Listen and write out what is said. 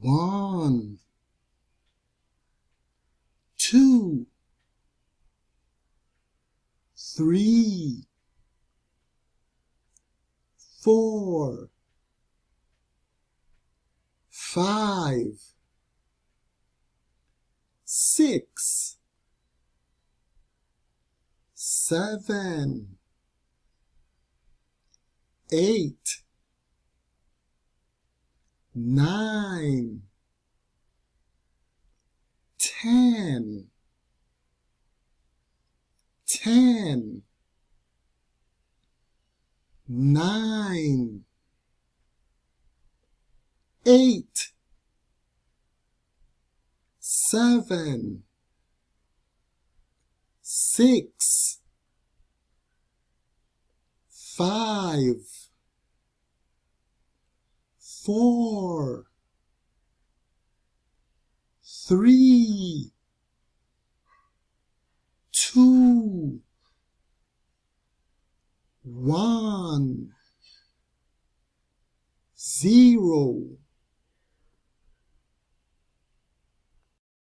1, 2, 3, 4, 5, 6, 7, 8, 9, 10, 9, 8, 7, 6, 5, 4, 3, 2, 1, 0.